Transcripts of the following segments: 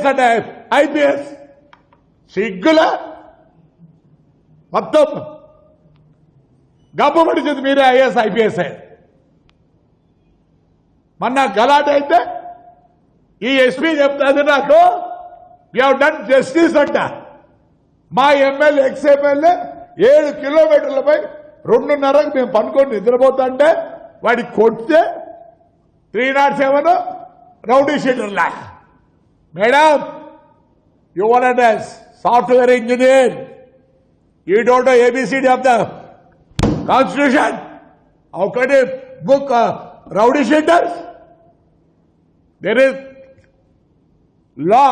IAS అంటే IPS సిగ్గుల మొత్తం గబ్బు పడిచింది మీరే ఐఏఎస్ ఐపీఎస్ మొన్న గలాట అయితే ఈ ఎస్పీ చెప్తాది నాకు యూ హ్యావ్ డన్ జస్టిస్ అంట. మా ఎమ్మెల్యే ఎక్స్ ఎమ్మెల్యే 7 కిలోమీటర్లపై 2:30కు మేము పనుకొని నిద్రపోతుంటే వాడికి కొడితే 307 రౌడీ షీటర్లా. Madam you are a software engineer, you don't know ABCD of the constitution. How can you book rowdy sheeters? There is law.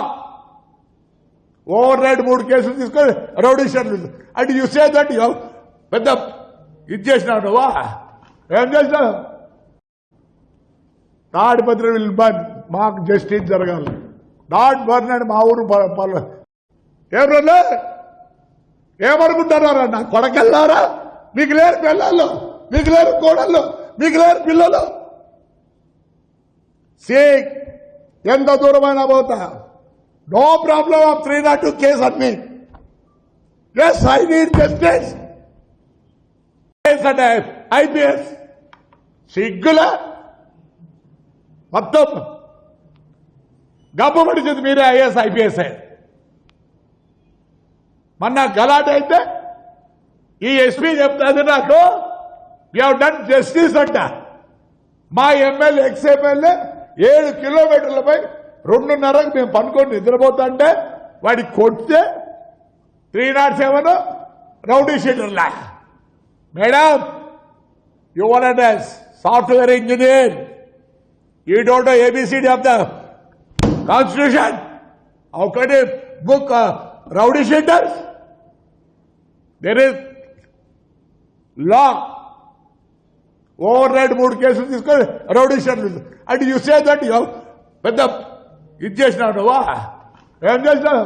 Override 3 కేసులు తీసుకొని రౌడీ షీటర్లు అంటే యూ సే దట్ యూ పెద్ద ఇది చేసినావు నువ్వా? ఏం చేసినావు? తాడిపత్రి విల్ బర్న్, మాకు జస్టిస్ జరగాలి. నాట్ బర్న్ అని మా ఊరు ఏమన్నా ఏమనుకుంటున్నారా? నా కొడకెళ్ళారా? మీకు లేరు పిల్లలు, మీకు లేరు కోడళ్ళు, మీకు లేరు పిల్లలు. సేక్ ఎంత దూరమైనా పోతా, నో ప్రాబ్లం ఆఫ్ 302 కేసు అన్ని. ఎస్ ఐ నీడ్ జస్టిస్ అంటే ఐపీఎస్ సిగ్గుల మొత్తం గబ్బు పడిచింది మీరే ఐఏఎస్ ఐపీఎస్ మొన్న గలాట అయితే ఈ ఎస్పీ చెప్తాది నాకు యూ హ్యావ్ డన్ జస్టిస్ అంట. మా ఎమ్మెల్యే ఎక్స్ ఎమ్మెల్యే 7 కిలోమీటర్లపై 2:30కు మేము పనుకొని నిద్రపోతుంటే వాడికి కొడితే 307 రౌడీ షీటర్లా. Madam you are a software engineer, you don't know ABCD of the constitution. How can you book rowdy sheeters? There is law. Override 3 కేసులు తీసుకొని రౌడీ షీటర్లు అంటే యూ సే దట్ యూ పెద్ద ఇది చేసినావు నువ్వా? ఏం చేసినావు?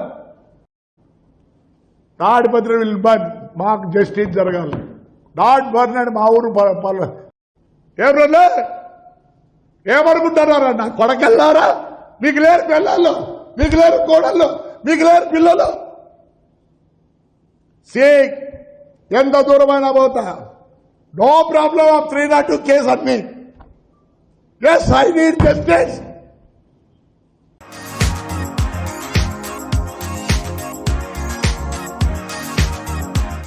తాడిపత్రి విల్ బర్న్, మాకు జస్టిస్ జరగాలి. నాట్ బర్న్ అని మా ఊరు ఏమన్నా ఏమనుకుంటున్నారా? నా కొడకెళ్ళారా? మీకు లేరు పిల్లలు, మీకు లేరు కోడళ్ళు, మీకు లేరు పిల్లలు. సేక్ ఎంత దూరమైనా పోతా, నో ప్రాబ్లం ఆఫ్ 302 కేసు అన్ని. Yes I need justice